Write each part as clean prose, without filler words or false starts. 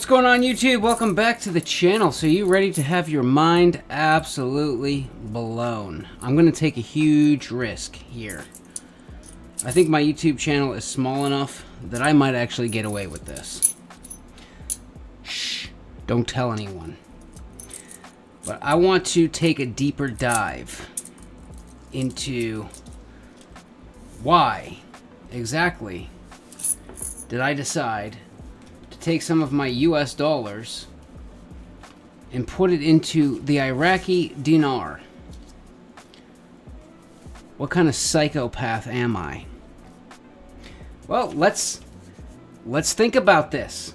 What's going on, YouTube? Welcome back to the channel. So you ready to have your mind absolutely blown? I'm going to take a huge risk here. I think my YouTube channel is small enough that I might actually get away with this. Shh, don't tell anyone. But I want to take a deeper dive into why exactly did I decide take some of my US dollars and put it into the Iraqi dinar. What kind of psychopath am I? Well, let's think about this.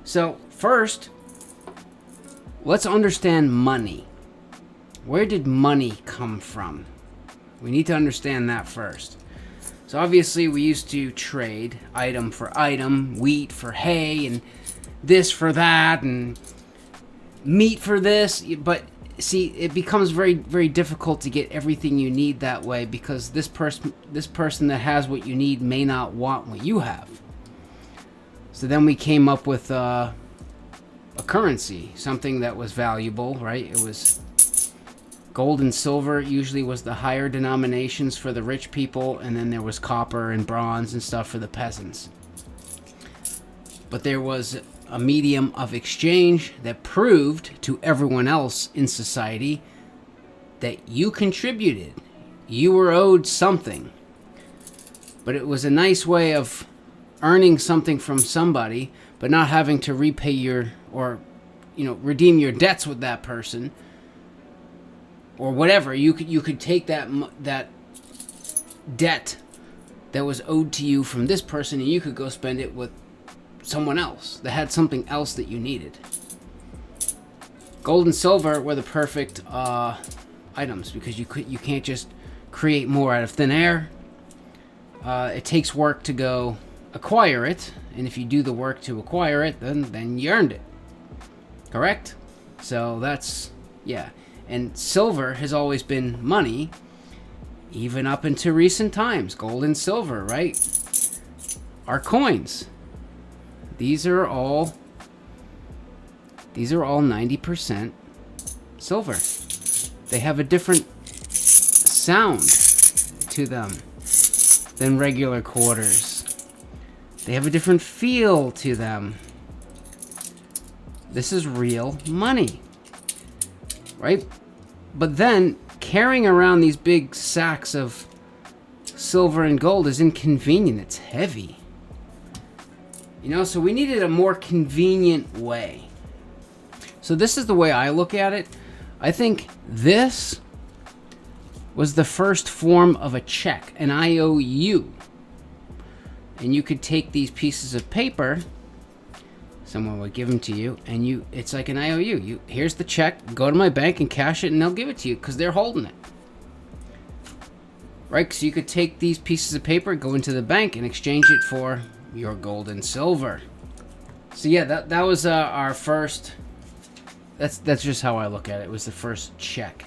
So, first, let's understand money. Where did money come from? We need to understand that first. So obviously we used to trade item for item, wheat for hay, and this for that, and meat for this. But see, it becomes very, very difficult to get everything you need that way because this person that has what you need may not want what you have. So then we came up with a currency, something that was valuable, right? It was gold and silver usually was the higher denominations for the rich people, and then there was copper and bronze and stuff for the peasants. But there was a medium of exchange that proved to everyone else in society that you contributed. You were owed something. But it was a nice way of earning something from somebody, but not having to repay your, or, redeem your debts with that person. Or whatever, you could take that debt that was owed to you from this person, and you could go spend it with someone else that had something else that you needed. Gold and silver were the perfect items because you can't just create more out of thin air. It takes work to go acquire it, and if you do the work to acquire it, then you earned it. Correct? So that's, yeah. And silver has always been money, even up into recent times. Gold and silver, right? Our coins. These are all 90% silver. They have a different sound to them than regular quarters. They have a different feel to them. This is real money. Right? But then carrying around these big sacks of silver and gold is inconvenient. It's heavy. So we needed a more convenient way. So this is the way I look at it. I think this was the first form of a check, an IOU. And you could take these pieces of paper, someone would give them to you, and it's like an IOU. Here's the check, go to my bank and cash it, and they'll give it to you because they're holding it. Right? So you could take these pieces of paper, go into the bank, and exchange it for your gold and silver. So yeah, that was our first. That's just how I look at it. It was the first check.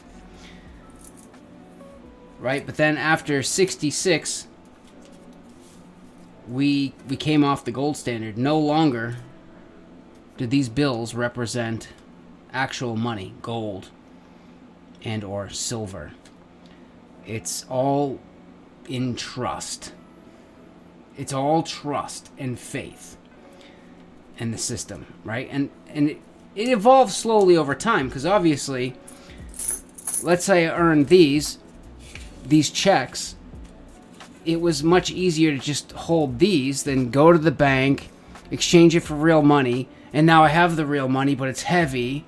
Right? But then after 66, we came off the gold standard. No longer do these bills represent actual money, gold and or silver. It's all in trust. It's all trust and faith in the system, right? And it evolves slowly over time because obviously, let's say I earned these checks. It was much easier to just hold these than go to the bank, exchange it for real money. And now I have the real money, but it's heavy.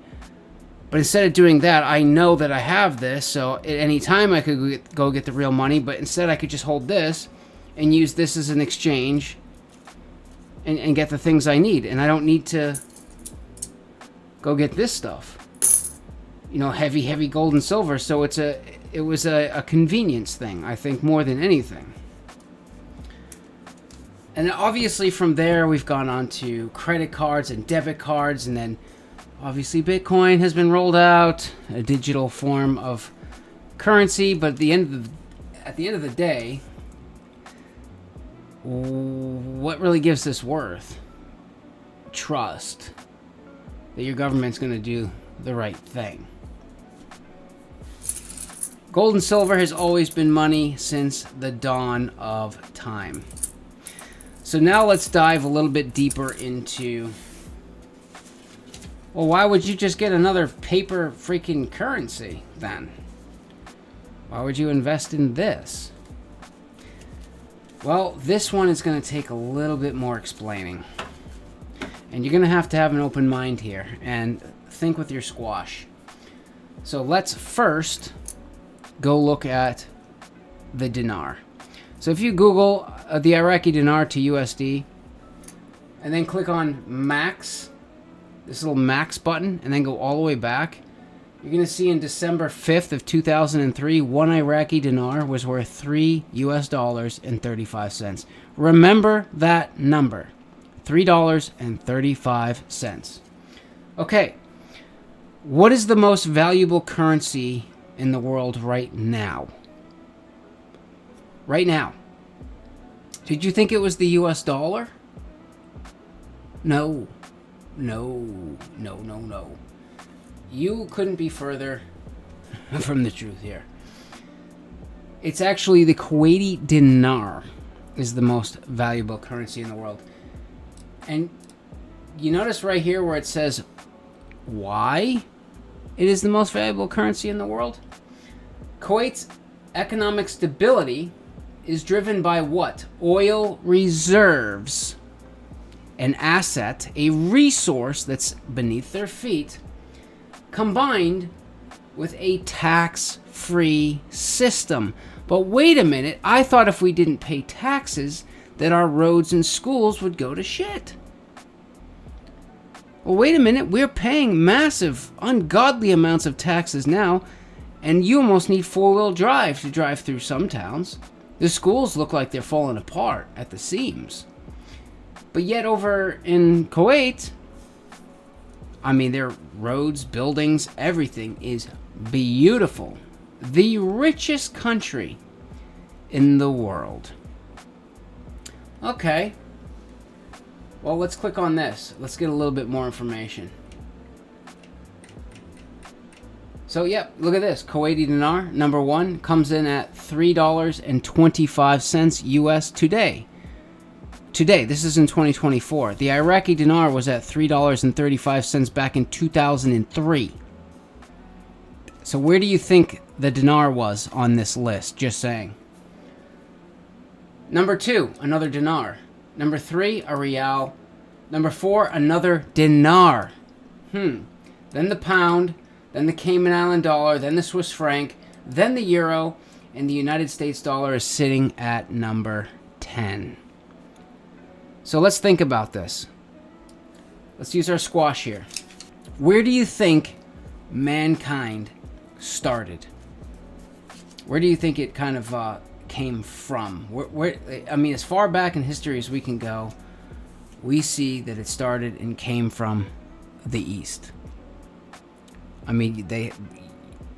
But instead of doing that, I know that I have this. So at any time I could go get the real money. But instead I could just hold this and use this as an exchange and get the things I need. And I don't need to go get this stuff. Heavy gold and silver. So it was a convenience thing, I think, more than anything. And obviously from there, we've gone on to credit cards and debit cards. And then obviously Bitcoin has been rolled out, a digital form of currency. But at the end of the day, what really gives this worth? trust that your government's going to do the right thing. Gold and silver has always been money since the dawn of time. So now let's dive a little bit deeper into, well, why would you just get another paper freaking currency then? Why would you invest in this? Well, this one is going to take a little bit more explaining. And you're going to have an open mind here and think with your squash. So let's first go look at the dinar. So if you Google the Iraqi dinar to USD, and then click on max, this little max button, and then go all the way back, you're going to see in December 5th of 2003, one Iraqi dinar was worth $3.35. Remember that number, $3.35. Okay, what is the most valuable currency in the world right now? Right now. Did you think it was the US dollar? No. No. No, no, no. You couldn't be further from the truth here. It's actually the Kuwaiti dinar is the most valuable currency in the world. And you notice right here where it says why it is the most valuable currency in the world? Kuwait's economic stability is driven by what? Oil reserves. An asset, a resource that's beneath their feet, combined with a tax-free system. But wait a minute, I thought if we didn't pay taxes, that our roads and schools would go to shit. Well, wait a minute, we're paying massive, ungodly amounts of taxes now, and you almost need four-wheel drive to drive through some towns. The schools look like they're falling apart at the seams. But yet over in Kuwait, I mean, their roads, buildings, everything is beautiful. The richest country in the world. Okay. Well, let's click on this. Let's get a little bit more information. So, yep, look at this. Kuwaiti dinar, number one, comes in at $3.25 US today. Today, this is in 2024. The Iraqi dinar was at $3.35 back in 2003. So where do you think the dinar was on this list? Just saying. Number two, another dinar. Number three, a rial. Number four, another dinar. Then the pound, then the Cayman Island dollar, then the Swiss franc, then the euro, and the United States dollar is sitting at number 10. So let's think about this. Let's use our squash here. Where do you think mankind started? Where do you think it kind of came from? I mean, as far back in history as we can go, we see that it started and came from the East. I mean,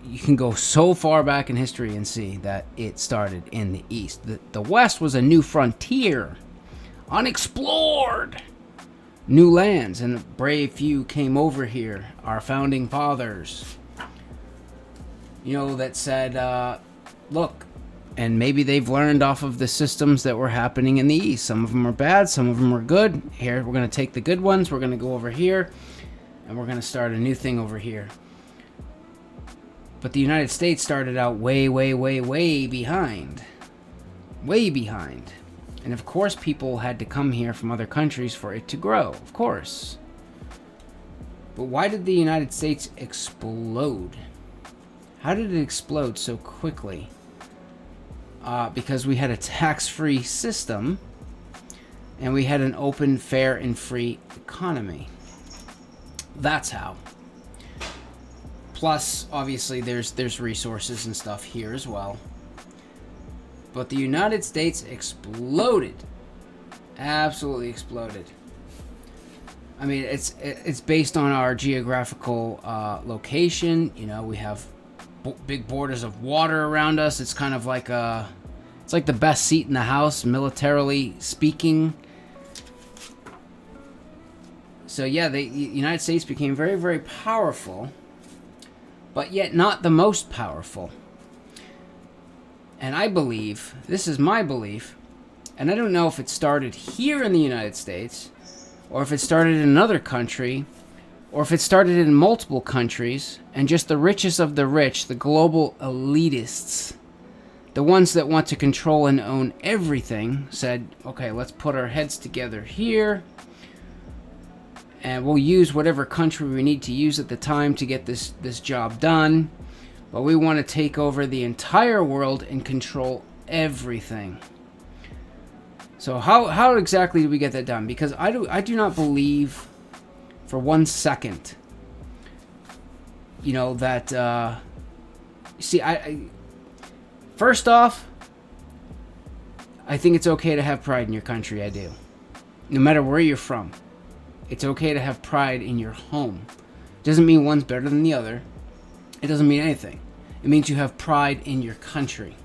you can go so far back in history and see that it started in the East. The West was a new frontier, unexplored, new lands, and a brave few came over here, our founding fathers, that said, look, and maybe they've learned off of the systems that were happening in the East. Some of them are bad, some of them are good. Here, we're going to take the good ones, we're going to go over here, and we're going to start a new thing over here. But the United States started out way, way, way, way behind. Way behind. And of course, people had to come here from other countries for it to grow, of course. But why did the United States explode? How did it explode so quickly? Because we had a tax-free system, and we had an open, fair, and free economy. That's how. Plus, obviously, there's resources and stuff here as well. But the United States exploded. Absolutely exploded. I mean, it's based on our geographical location. We have big borders of water around us. It's kind of like it's like the best seat in the house, militarily speaking. So yeah, the United States became very, very powerful, but yet not the most powerful. And I believe, this is my belief, and I don't know if it started here in the United States, or if it started in another country, or if it started in multiple countries, and just the richest of the rich, the global elitists, the ones that want to control and own everything, said, okay, let's put our heads together here, and we'll use whatever country we need to use at the time to get this job done, but we want to take over the entire world and control everything. So how exactly do we get that done? Because I do not believe for 1 second, that, see, first off, I think it's okay to have pride in your country. I do. No matter where you're from, it's okay to have pride in your home. Doesn't mean one's better than the other. It doesn't mean anything. It means you have pride in your country.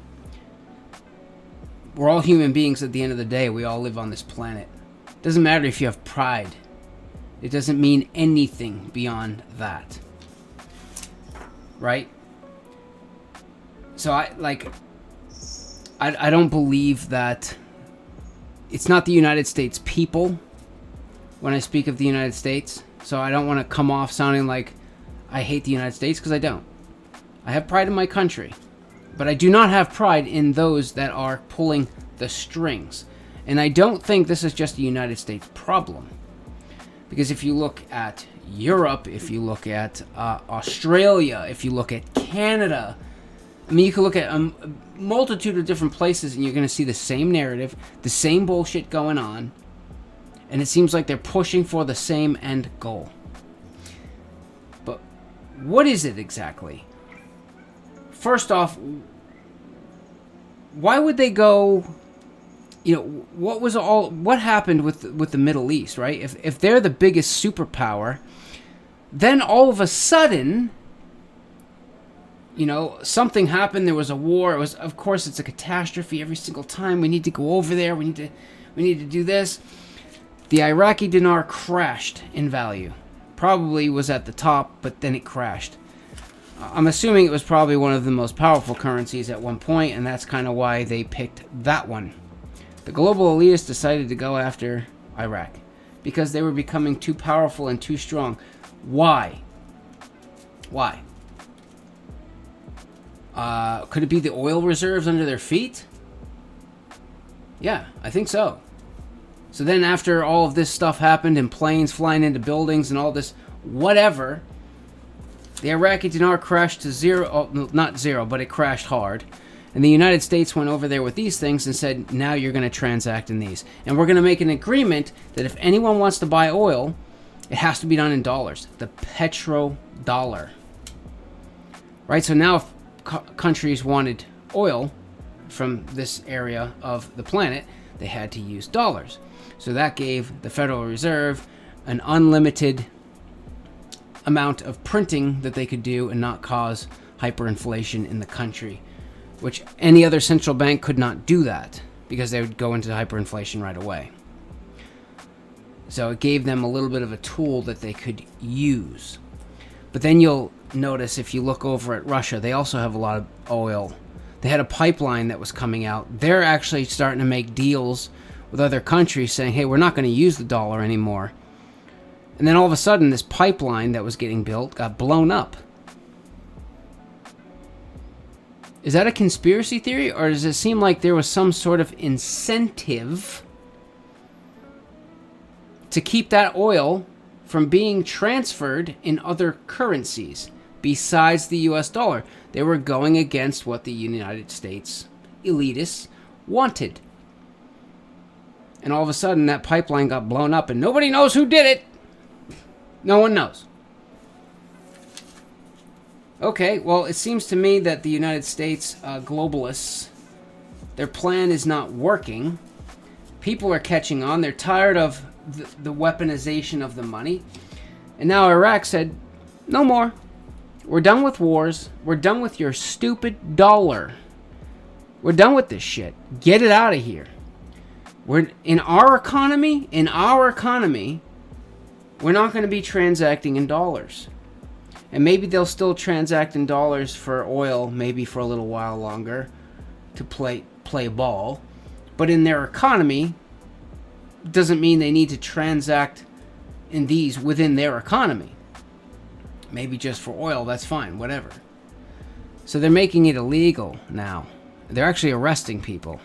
We're all human beings at the end of the day. We all live on this planet. It doesn't matter if you have pride. It doesn't mean anything beyond that. Right? So I don't believe that it's not the United States people when I speak of the United States. So I don't want to come off sounding like I hate the United States, because I don't. I have pride in my country. But I do not have pride in those that are pulling the strings. And I don't think this is just a United States problem. Because if you look at Europe, if you look at Australia, if you look at Canada, I mean, you can look at a multitude of different places and you're going to see the same narrative, the same bullshit going on. And it seems like they're pushing for the same end goal. But what is it exactly? First off, why would they go, what happened with the Middle East, right? If they're the biggest superpower, then all of a sudden, something happened, there was a war, of course it's a catastrophe every single time, we need to go over there, we need to do this. The Iraqi dinar crashed in value. Probably was at the top, but then it crashed. I'm assuming it was probably one of the most powerful currencies at one point, and that's kind of why they picked that one. The global elitists decided to go after Iraq because they were becoming too powerful and too strong. Why? Could it be the oil reserves under their feet? Yeah, I think so. So then after all of this stuff happened and planes flying into buildings and all this whatever, the Iraqi dinar crashed to zero, not zero, but it crashed hard. And the United States went over there with these things and said, now you're going to transact in these. And we're going to make an agreement that if anyone wants to buy oil, it has to be done in dollars. The petrodollar. Right? So now if countries wanted oil from this area of the planet, they had to use dollars. So that gave the Federal Reserve an unlimited amount of printing that they could do and not cause hyperinflation in the country, which any other central bank could not do that because they would go into hyperinflation right away. So it gave them a little bit of a tool that they could use. But then you'll notice if you look over at Russia, they also have a lot of oil. They had a pipeline that was coming out. They're actually starting to make deals with other countries saying, hey, we're not going to use the dollar anymore. And then all of a sudden, this pipeline that was getting built got blown up. Is that a conspiracy theory, or does it seem like there was some sort of incentive to keep that oil from being transferred in other currencies besides the US dollar? They were going against what the United States elitists wanted. And all of a sudden, that pipeline got blown up, and nobody knows who did it. No one knows. Okay, well, it seems to me that the United States globalists, their plan is not working. People are catching on. They're tired of the weaponization of the money. And now Iraq said, no more. We're done with wars. We're done with your stupid dollar. We're done with this shit. Get it out of here. We're in our economy, we're not going to be transacting in dollars. And maybe they'll still transact in dollars for oil, maybe for a little while longer, to play ball. But in their economy, doesn't mean they need to transact in these within their economy. Maybe just for oil, that's fine, whatever. So they're making it illegal now. They're actually arresting people.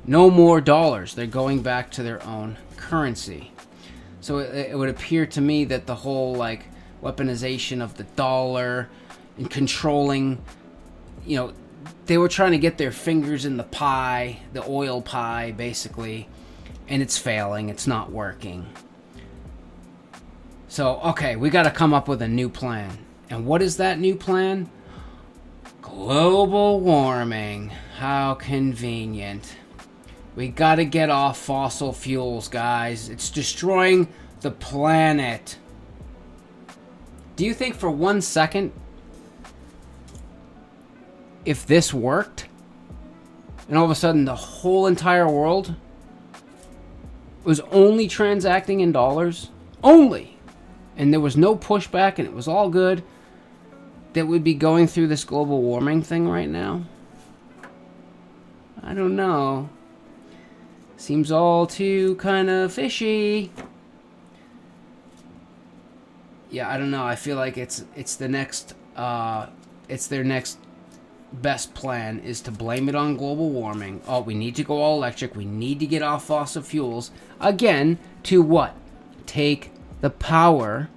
No more dollars. They're going back to their own currency. So it would appear to me that the whole like weaponization of the dollar and controlling, they were trying to get their fingers in the pie, the oil pie, basically, and it's failing. It's not working. So, okay, we got to come up with a new plan. And what is that new plan? Global warming. How convenient. We got to get off fossil fuels, guys. It's destroying the planet. Do you think for 1 second, if this worked, and all of a sudden the whole entire world was only transacting in dollars, only, and there was no pushback and it was all good, that we'd be going through this global warming thing right now? I don't know. Seems all too kind of fishy. Yeah, I don't know. I feel like it's the next it's their next best plan is to blame it on global warming. Oh, we need to go all electric. We need to get off fossil fuels. Again, to what? Take the power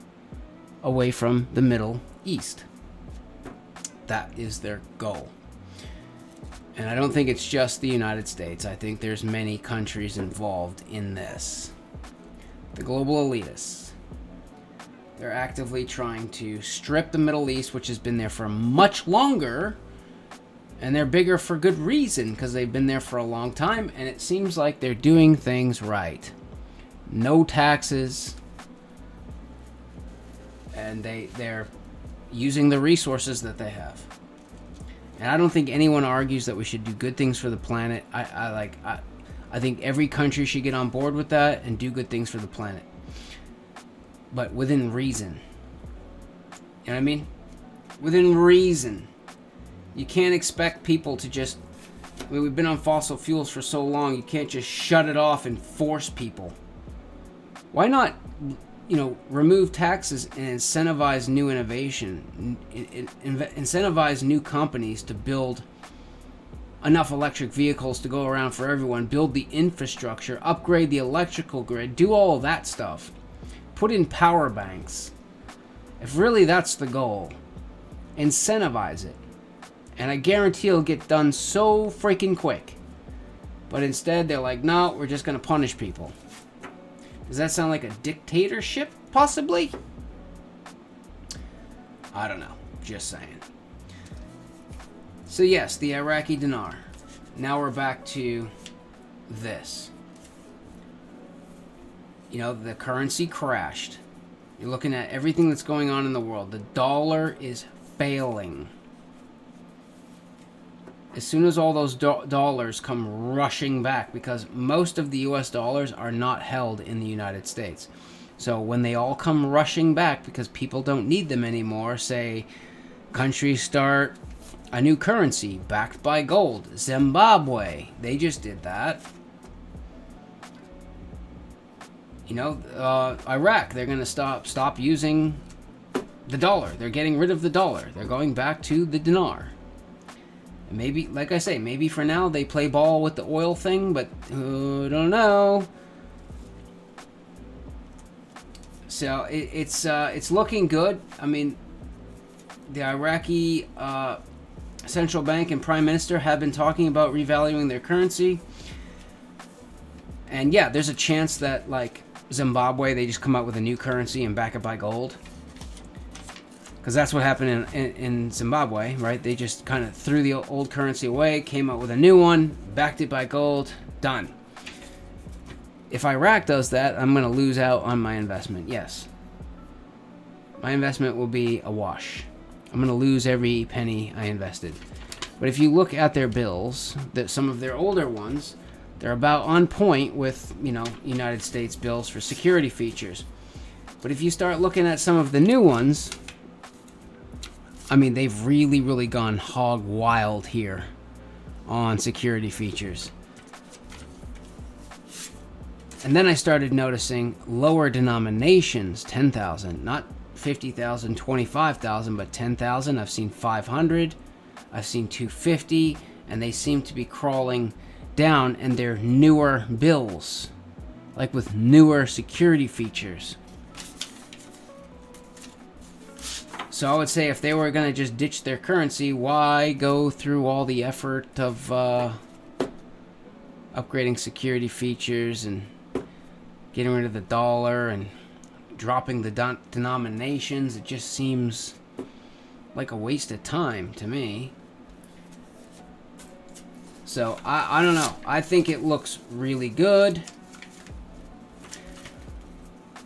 away from the Middle East. That is their goal. And I don't think it's just the United States. I think there's many countries involved in this. The global elitists. They're actively trying to strip the Middle East, which has been there for much longer. And they're bigger for good reason, because they've been there for a long time. And it seems like they're doing things right. No taxes. And they're using the resources that they have. And I don't think anyone argues that we should do good things for the planet. I think every country should get on board with that and do good things for the planet. But within reason. You know what I mean? Within reason. You can't expect people to just... we've been on fossil fuels for so long, you can't just shut it off and force people. Why not, remove taxes and incentivize new innovation? Incentivize new companies to build enough electric vehicles to go around for everyone. Build the infrastructure. Upgrade the electrical grid. Do all of that stuff. Put in power banks. If really that's the goal, incentivize it. And I guarantee it'll get done so freaking quick. But instead, they're like, no, we're just going to punish people. Does that sound like a dictatorship, possibly? I don't know. Just saying. So yes, the Iraqi dinar. Now we're back to this. The currency crashed. You're looking at everything that's going on in the world. The dollar is failing. As soon as all those dollars come rushing back, because most of the US dollars are not held in the United States. So when they all come rushing back because people don't need them anymore, say countries start a new currency backed by gold. Zimbabwe, they just did that. Iraq, they're going to stop using the dollar. They're getting rid of the dollar. They're going back to the dinar. And maybe, like I say, maybe for now they play ball with the oil thing, but I don't know. So it's looking good. I mean, the Iraqi central bank and prime minister have been talking about revaluing their currency. And yeah, there's a chance that, like Zimbabwe, they just come out with a new currency and back it by gold. Because that's what happened in Zimbabwe, right? They just kind of threw the old currency away, came out with a new one, backed it by gold, done. If Iraq does that, I'm going to lose out on my investment, yes. My investment will be a wash. I'm going to lose every penny I invested. But if you look at their bills, some of their older ones, they're about on point with, United States bills for security features. But if you start looking at some of the new ones, I mean, they've really, really gone hog wild here on security features. And then I started noticing lower denominations, 10,000, not 50,000, 25,000, but 10,000. I've seen 500, I've seen 250, and they seem to be crawling down, and they're newer bills, like with newer security features. So I would say if they were going to just ditch their currency, why go through all the effort of upgrading security features and getting rid of the dollar and dropping the denominations? It just seems like a waste of time to me. So I don't know. I think it looks really good.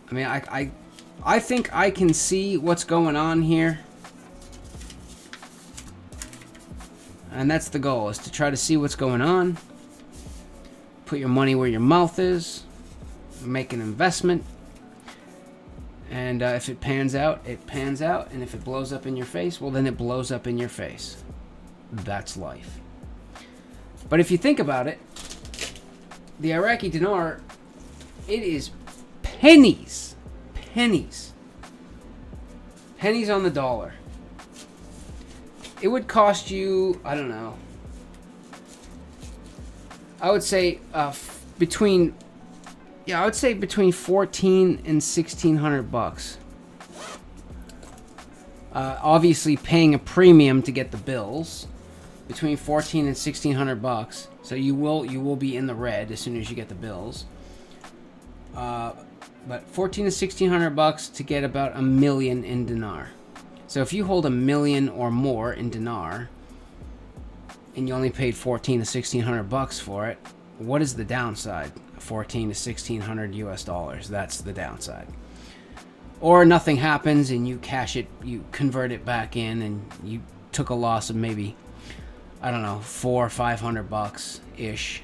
I mean, I think I can see what's going on here. And that's the goal, is to try to see what's going on. Put your money where your mouth is. Make an investment. And if it pans out, it pans out. And if it blows up in your face, well, then it blows up in your face. That's life. But if you think about it, the Iraqi dinar, it is pennies. Pennies on the dollar. It would cost you, I don't know, I would say between 14 and 1,600 bucks. Obviously paying a premium to get the bills, between 14 and 1,600 bucks. So you will be in the red as soon as you get the bills. But 14 to 1,600 bucks to get about $1 million in dinar. So if you hold $1 million or more in dinar, and you only paid 14 to 1,600 bucks for it, what is the downside? 14 to 1,600 US dollars. That's the downside. Or nothing happens and you cash it, you convert it back in, and you took a loss of maybe, I don't know, 400 or 500 bucks ish,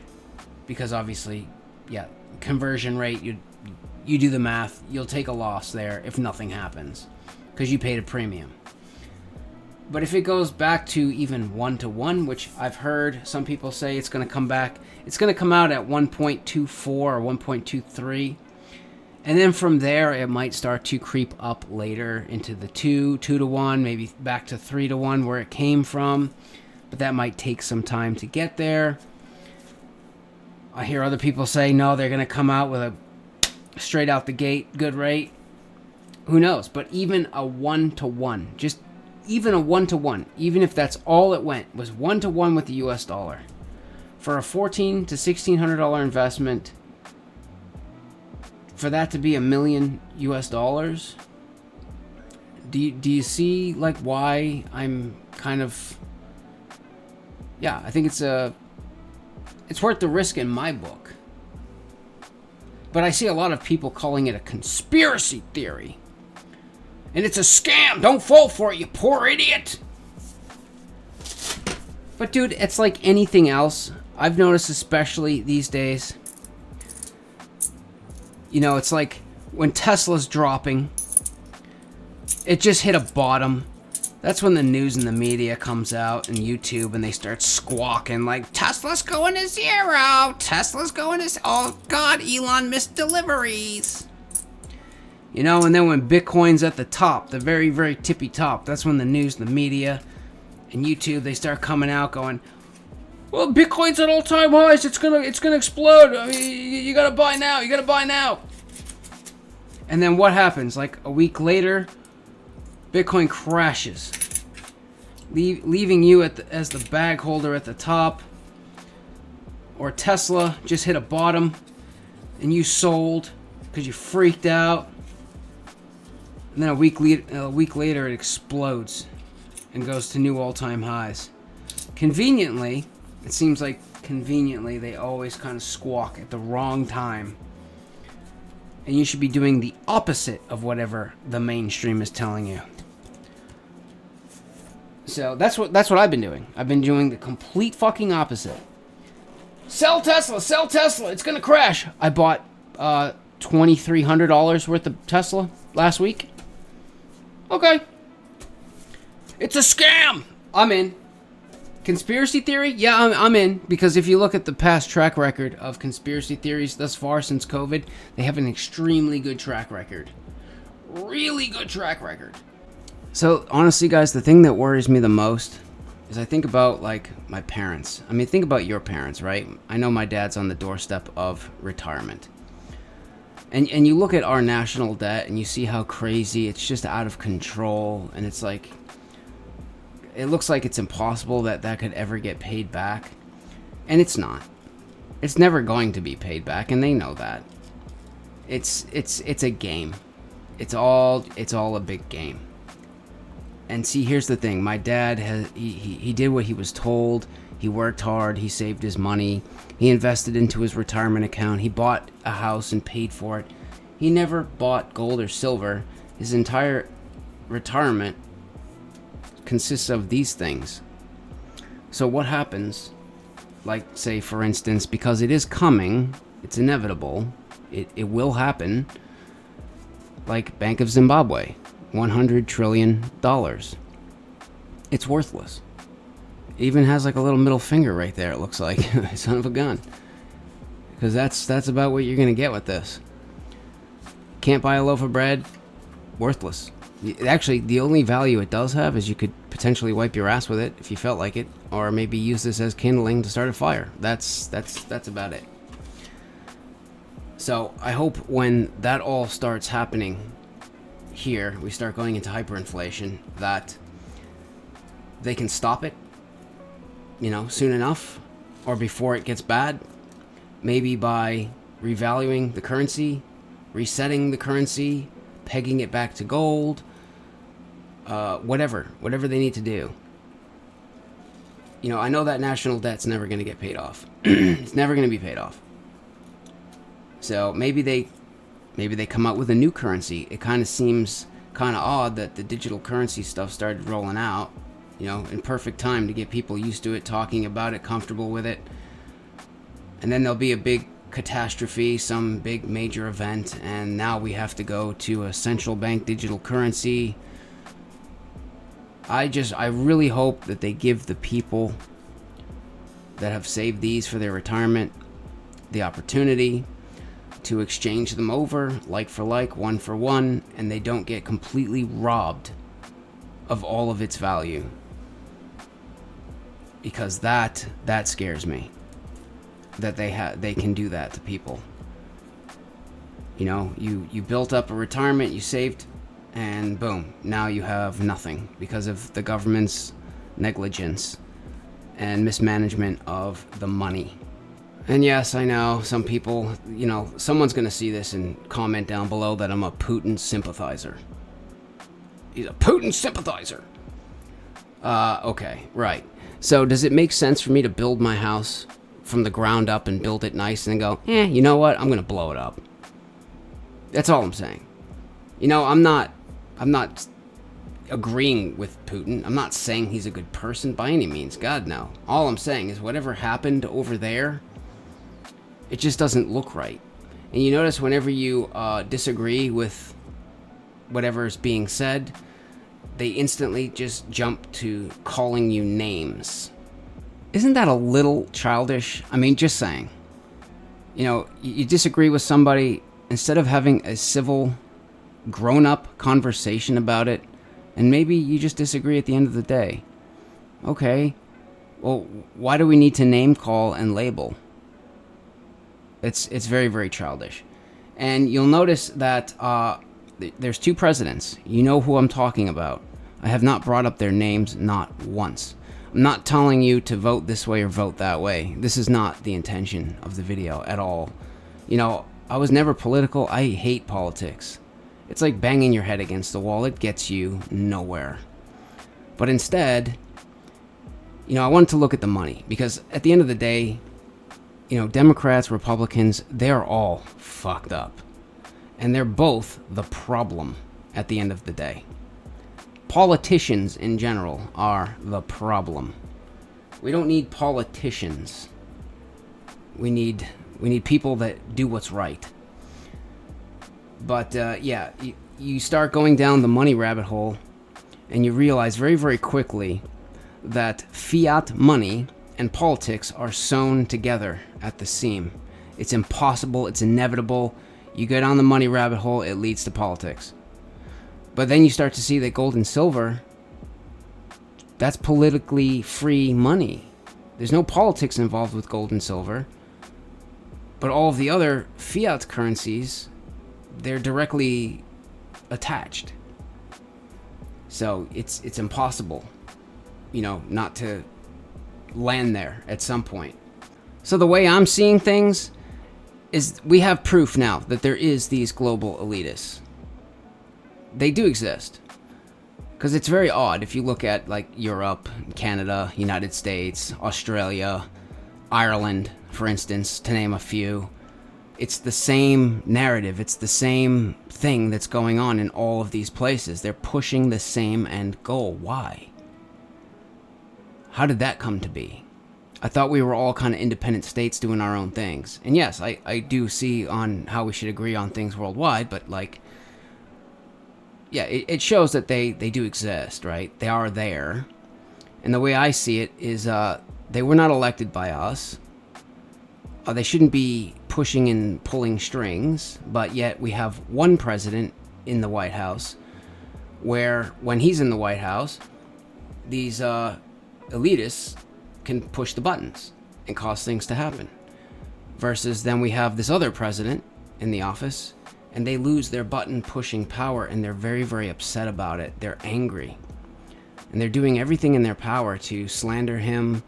because obviously, yeah, conversion rate, you do the math, you'll take a loss there if nothing happens, because you paid a premium. But if it goes back to even 1-to-1, which I've heard some people say it's going to come back, it's going to come out at 1.24 or 1.23. And then from there, it might start to creep up later into the 2-to-1, maybe back to 3-to-1 where it came from. But that might take some time to get there. I hear other people say, no, they're going to come out with a straight out the gate good rate. Who knows? But even a 1-to-1, just even a 1-to-1, even if that's all it went, was 1-to-1 with the US dollar. For a $1,400 to $1,600 investment, for that to be $1 million US dollars, do you see like why I'm kind of, yeah, I think it's worth the risk in my book. But I see a lot of people calling it a conspiracy theory. And it's a scam. Don't fall for it, you poor idiot. But dude, it's like anything else. I've noticed, especially these days, you know, it's like when Tesla's dropping, it just hit a bottom. That's when the news and the media comes out and YouTube, and they start squawking like, Tesla's going to zero. Tesla's going to... Oh, God, Elon missed deliveries. You know, and then when Bitcoin's at the top, the very, very tippy top, that's when the news, the media, and YouTube, they start coming out going, well, Bitcoin's at all-time highs. It's gonna explode. I mean, you gotta buy now. You gotta buy now. And then what happens? Like a week later, Bitcoin crashes, leaving you as the bag holder at the top. Or Tesla just hit a bottom, and you sold because you freaked out. And then a week later, it explodes and goes to new all-time highs. Conveniently, it seems like conveniently they always kind of squawk at the wrong time. And you should be doing the opposite of whatever the mainstream is telling you. So that's what I've been doing. I've been doing the complete fucking opposite. Sell Tesla, it's gonna crash. I bought $2,300 worth of Tesla last week. Okay. It's a scam. I'm in. Conspiracy theory? Yeah, I'm in. Because if you look at the past track record of conspiracy theories thus far since COVID, they have an extremely good track record. Really good track record. So, honestly, guys, the thing that worries me the most is I think about, like, my parents. I mean, think about your parents, right? I know my dad's on the doorstep of retirement. And you look at our national debt and you see how crazy, it's just out of control. And it's like, it looks like it's impossible that could ever get paid back. And it's not. It's never going to be paid back, and they know that. It's a game. It's all a big game. And see, here's the thing. My dad he did what he was told. He worked hard. He saved his money. He invested into his retirement account. He bought a house and paid for it. He never bought gold or silver. His entire retirement consists of these things. So what happens, like, say, for instance, because it is coming, it's inevitable, it will happen, like Bank of Zimbabwe, $100 trillion. It's worthless. It even has like a little middle finger right there, it looks like. Son of a gun. Because that's about what you're going to get with this. Can't buy a loaf of bread, worthless. Actually, the only value it does have is you could potentially wipe your ass with it if you felt like it, or maybe use this as kindling to start a fire. That's about it. So I hope when that all starts happening here, we start going into hyperinflation, that they can stop it, soon enough, or before it gets bad, maybe by revaluing the currency, resetting the currency, pegging it back to gold, whatever they need to do. I know that national debt's never going to get paid off. It's never going to be paid off. So maybe they come out with a new currency. It kind of seems kind of odd that the digital currency stuff started rolling out, in perfect time to get people used to it, talking about it, comfortable with it. And then there'll be a big catastrophe, some big major event, and now we have to go to a central bank digital currency. I really hope that they give the people that have saved these for their retirement the opportunity to exchange them over, like for like, one for one, and they don't get completely robbed of all of its value. Because that scares me. That they can do that to people. You built up a retirement, you saved, and boom, now you have nothing because of the government's negligence and mismanagement of the money. And yes, I know some people, someone's going to see this and comment down below that I'm a Putin sympathizer. He's a Putin sympathizer. Okay, right. So does it make sense for me to build my house from the ground up and build it nice and then go, you know what? I'm going to blow it up. That's all I'm saying. I'm not agreeing with Putin. I'm not saying he's a good person by any means. God, no. All I'm saying is whatever happened over there, it just doesn't look right. And you notice whenever you disagree with whatever is being said, they instantly just jump to calling you names. Isn't that a little childish? I mean, just saying. You disagree with somebody, instead of having a civil, grown-up conversation about it, and maybe you just disagree at the end of the day. Okay, well, why do we need to name call and label? It's very, very childish. And you'll notice that there's two presidents. You know who I'm talking about. I have not brought up their names, not once. I'm not telling you to vote this way or vote that way. This is not the intention of the video at all. I was never political. I hate politics. It's like banging your head against the wall. It gets you nowhere. But instead, I wanted to look at the money. Because at the end of the day, Democrats, Republicans, they're all fucked up. And they're both the problem at the end of the day. Politicians in general are the problem. We don't need politicians. We need people that do what's right. But yeah, you start going down the money rabbit hole, and you realize very, very quickly that fiat money and politics are sewn together at the seam. It's impossible. It's inevitable. You go down the money rabbit hole, it leads to politics. But then you start to see that gold and silver, that's politically free money. There's no politics involved with gold and silver. But all of the other fiat currencies, they're directly attached. So it's impossible, not to land there at some point. So the way I'm seeing things is we have proof now that there is these global elitists. They do exist. Because it's very odd if you look at like Europe, Canada, United States, Australia, Ireland, for instance, to name a few. It's the same narrative. It's the same thing that's going on in all of these places. They're pushing the same end goal. Why? How did that come to be? I thought we were all kind of independent states doing our own things. And yes, I do see on how we should agree on things worldwide, but like, yeah, it shows that they do exist, right? They are there. And the way I see it is they were not elected by us. They shouldn't be pushing and pulling strings, but yet we have one president in the White House where when he's in the White House, these elitists can push the buttons and cause things to happen. Versus then we have this other president in the office and they lose their button pushing power and they're very, very upset about it. They're angry. And they're doing everything in their power to slander him,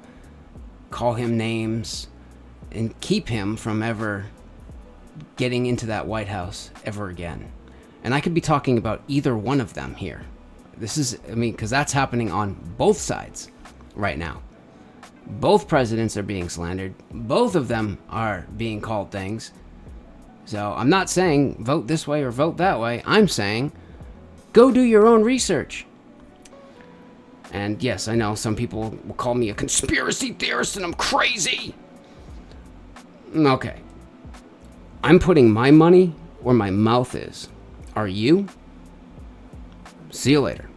call him names, and keep him from ever getting into that White House ever again. And I could be talking about either one of them here. Because that's happening on both sides right now. Both presidents are being slandered. Both of them are being called things. So I'm not saying vote this way or vote that way. I'm saying go do your own research. And yes, I know some people will call me a conspiracy theorist and I'm crazy. Okay. I'm putting my money where my mouth is. Are you? See you later.